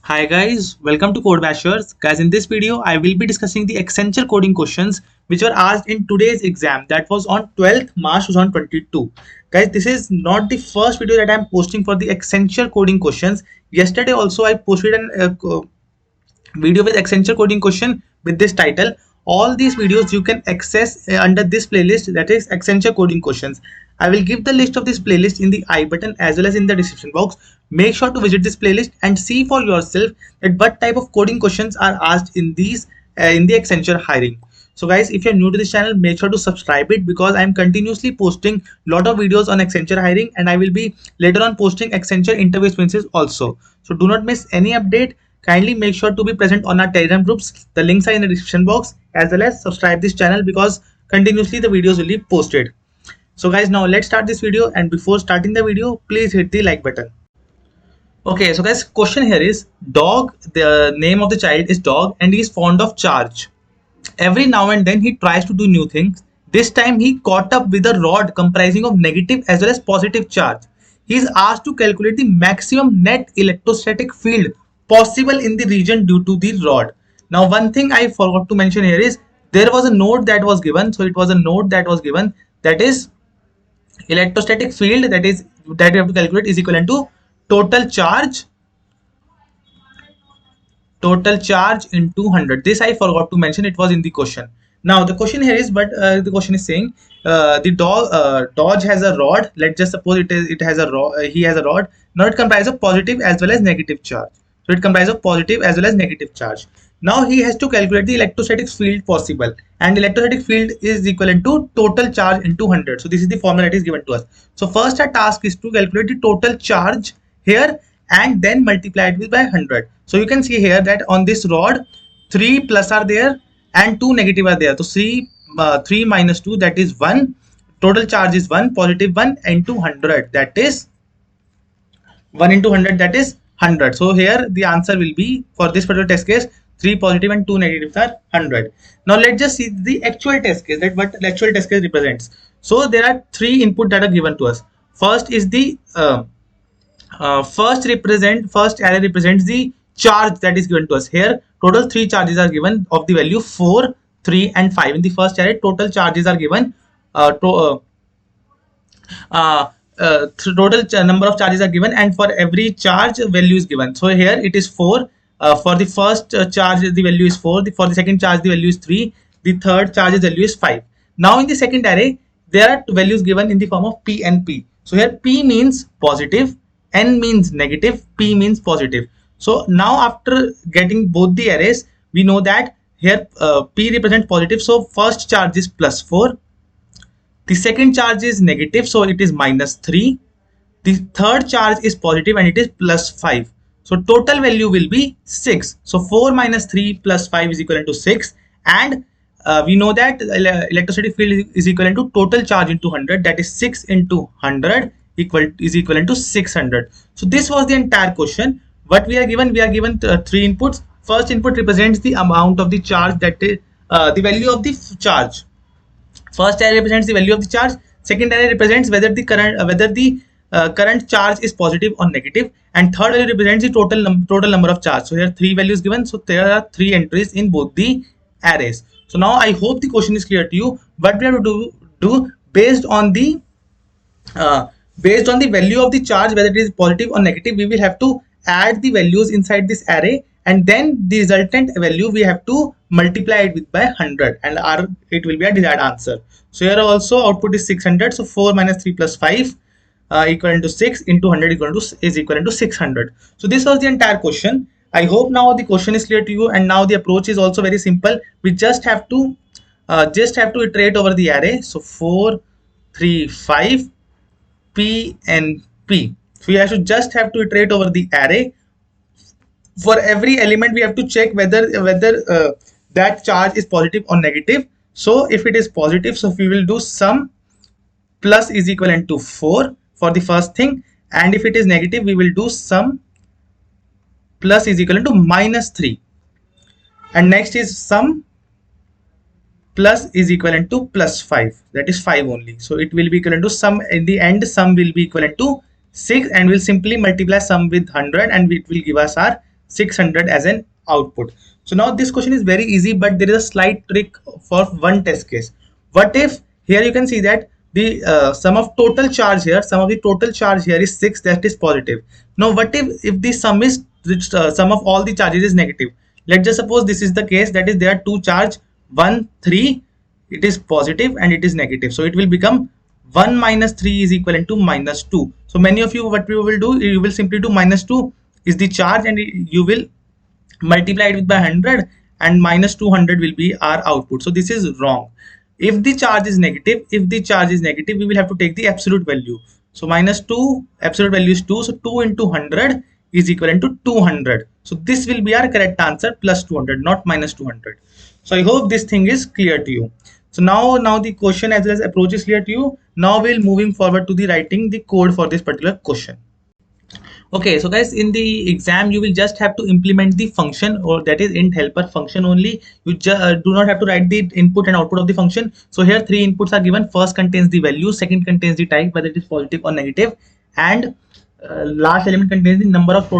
Hi guys, welcome to Code Bashers. Guys, in this video, I will be discussing the Accenture coding questions which were asked in today's exam that was on 12th March 2022. Guys, this is not the first video that I am posting for the Accenture coding questions. Yesterday also I posted an video with Accenture coding question with this title. All these videos you can access under this playlist, that is Accenture coding questions. I will give the list of this playlist in the I button as well as in the description box. Make sure to visit this playlist and see for yourself that what type of coding questions are asked in these in the Accenture hiring. So guys, if you're new to this channel, make sure to subscribe it because I'm continuously posting lot of videos on Accenture hiring, and I will be later on posting Accenture interview experiences also. So do not miss any update. Kindly make sure to be present on our Telegram groups. The links are in the description box, as well as subscribe this channel because continuously the videos will be posted. So guys, now let's start this video, and before starting the video, please hit the like button. Okay, so guys, question here is dog. The name of the child is dog and he is fond of charge. Every now and then he tries to do new things. This time he caught up with a rod comprising of negative as well as positive charge. He is asked to calculate the maximum net electrostatic field possible in the region due to the rod. Now one thing I forgot to mention here is there was a node that was given. So it was a node that was given, that is electrostatic field, that you have to calculate is equivalent to total charge into 100. This I forgot to mention, it was in the question. Now the question here is, but the question is saying the dodge has a rod. Let's just suppose it has a rod, he has a rod. Now it comprises of positive as well as negative charge. So it comprises of positive as well as negative charge. Now he has to calculate the electrostatic field possible, and electrostatic field is equivalent to total charge into 100. So this is the formula that is given to us. So first our task is to calculate the total charge here and then multiply it with by 100. So you can see here that on this rod 3 plus are there and 2 negative are there. So 3 minus 2, that is 1. Total charge is 1, positive 1 into 100, that is 1 into 100, that is 100. So here the answer will be, for this particular test case, 3 positive and 2 negatives are 100. Now let's just see the actual test case, that what the actual test case represents. So there are 3 input that are given to us. First is the first array represents the charge that is given to us. Here total 3 charges are given of the value 4, 3 and 5. In the first array total charges are given, total number of charges are given, and for every charge value is given. So here it is 4. For the first charge the value is 4, for the second charge the value is 3, the third charge value is 5. Now in the second array there are two values given in the form of P and P. So here P means positive, N means negative, P means positive. So now after getting both the arrays, we know that here P represents positive, so first charge is plus 4, the second charge is negative, so it is minus 3, the third charge is positive and it is plus 5. So total value will be 6. So 4 minus 3 plus 5 is equivalent to 6, and we know that electrostatic field is equivalent to total charge into 100, that is 6 into 100 is equivalent to 600. So this was the entire question. What we are given? We are given 3 inputs. First input represents the amount of the charge, that is the value of the charge. First array represents the value of the charge. Second array represents whether the current charge is positive or negative, and third value represents the total number of charge. So here 3 values given, so there are 3 entries in both the arrays. So now I hope the question is clear to you. What we have to do based on the value of the charge, whether it is positive or negative, we will have to add the values inside this array, and then the resultant value we have to multiply it with by 100, and it will be a desired answer. So here also output is 600. So 4 minus 3 plus 5 equivalent to 6 into 100 is equivalent to 600. So this was the entire question. I hope now the question is clear to you, and now the approach is also very simple. We just have to iterate over the array. So 4, 3, 5, P and P. So we just have to iterate over the array. For every element we have to check whether that charge is positive or negative. So if it is positive, so we will do sum plus is equivalent to 4 for the first thing, and if it is negative we will do sum plus is equivalent to minus 3, and next is sum plus is equivalent to plus 5, that is 5 only. So it will be equivalent to sum, in the end sum will be equivalent to 6, and we'll simply multiply sum with 100 and it will give us our 600 as an output. So now this question is very easy, but there is a slight trick for one test case. What if here you can see that the sum of total charge here, sum of the total charge here is 6, that is positive. Now what if the sum is sum of all the charges is negative? Let's just suppose this is the case, that is there are two charge 1 3, it is positive and it is negative, so it will become 1 minus 3 is equivalent to minus 2. So many of you, what we will do, you will simply do minus 2 is the charge and you will multiply it with by 100 and minus 200 will be our output. So this is wrong. If the charge is negative, we will have to take the absolute value. So minus 2, absolute value is 2, so 2 into 100 is equivalent to 200. So this will be our correct answer, plus 200, not minus 200. So I hope this thing is clear to you. So now the question as well as approach is clear to you. Now we'll moving forward to the writing the code for this particular question. Okay, so guys, in the exam you will just have to implement the function, or that is int helper function only. You do not have to write the input and output of the function. So here three inputs are given. First contains the value, second contains the type, whether it is positive or negative, and last element contains the number of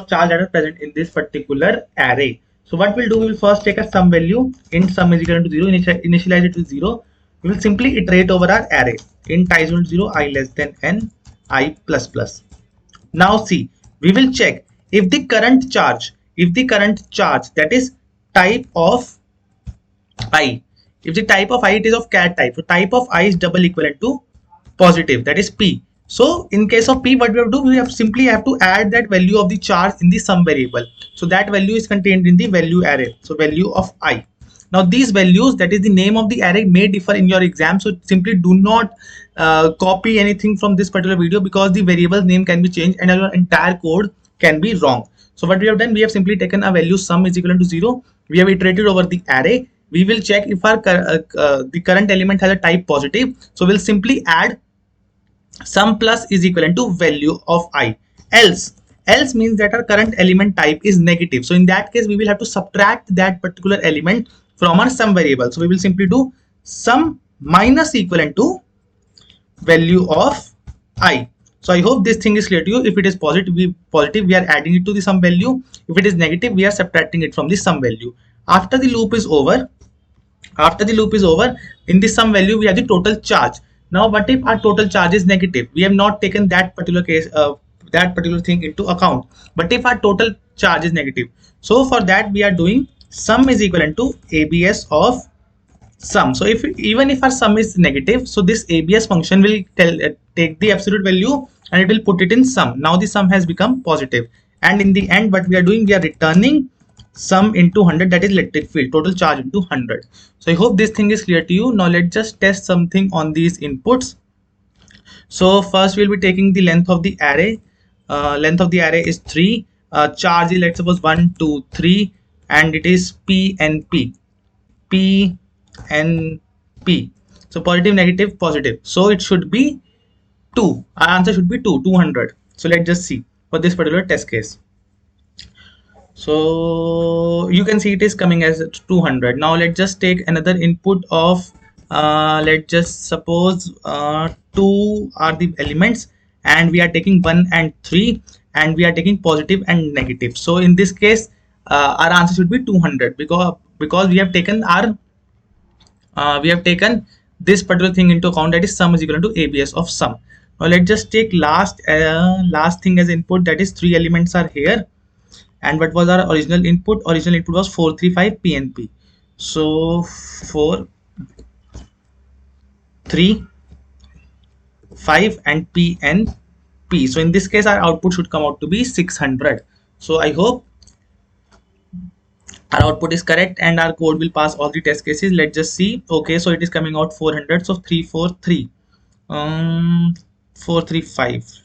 charge that are present in this particular array. So what we'll do, we will first take a sum value, int sum is equal to 0, initialize it to 0. We will simply iterate over our array, int I is equal to 0, I less than n, I plus plus. Now see, we will check if the current charge, that is type of I, if the type of I it is of cat type, so type of I is double equivalent to positive, that is P. So in case of P, what we have to do, we simply have to add that value of the charge in the sum variable. So that value is contained in the value array, so value of I. Now these values, that is the name of the array, may differ in your exam, so simply do not copy anything from this particular video, because the variable name can be changed and your entire code can be wrong. So what we have done, we have simply taken a value sum is equal to 0, we have iterated over the array. We will check if our the current element has a type positive, so we'll simply add sum plus is equivalent to value of I. Else means that our current element type is negative, so in that case we will have to subtract that particular element from our sum variable. So we will simply do sum minus equivalent to value of I. So I hope this thing is clear to you. If it is positive, we are adding it to the sum value. If it is negative, we are subtracting it from the sum value. After the loop is over, in the sum value we have the total charge. Now what if our total charge is negative? We have not taken that particular case, that particular thing into account. But if our total charge is negative, so for that we are doing sum is equivalent to ABS of sum. So even if our sum is negative, so this ABS function will take the absolute value and it will put it in sum. Now the sum has become positive, and in the end what we are doing, we are returning sum into 100, that is electric field, total charge into 100. So I hope this thing is clear to you. Now let's just test something on these inputs. So first we'll be taking the length of the array. Length of the array is 3. Charge is, let's suppose, 1 2 3, and it is P and P. P and P. So positive, negative, positive. So it should be 2. Our answer should be 200. So let's just see for this particular test case. So you can see it is coming as 200. Now let's just take another input of let's just suppose 2 are the elements, and we are taking 1 and 3, and we are taking positive and negative. So in this case our answer should be 200, because we have taken our this particular thing into account, that is sum is equal to ABS of sum. Now let's just take last thing as input, that is 3 elements are here. And what was our original input? Original input was 4 3 5 P and P. So 4 3 5 and P and P. So in this case our output should come out to be 600. So I hope our output is correct and our code will pass all the test cases. Let's just see. Okay, so it is coming out 400. So 343 435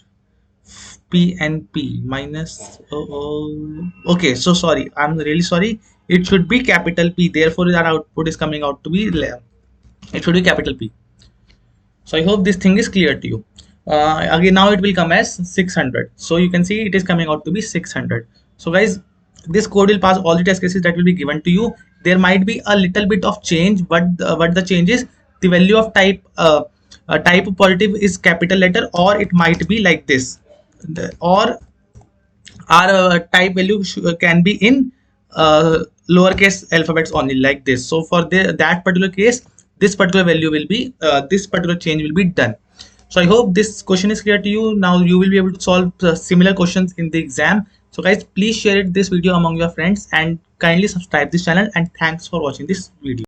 P and P minus okay, so sorry, I'm really sorry, it should be capital P, therefore our output is coming out to be, it should be capital P. So I hope this thing is clear to you. Again, now it will come as 600. So you can see it is coming out to be 600. So guys, this code will pass all the test cases that will be given to you. There might be a little bit of change, but what the change is, the value of type positive is capital letter, or it might be like this, or our type value can be in lowercase alphabets only, like this. So for that particular case, this particular value will be this particular change will be done. So I hope this question is clear to you. Now you will be able to solve similar questions in the exam. So guys, please share this video among your friends and kindly subscribe this channel, and thanks for watching this video.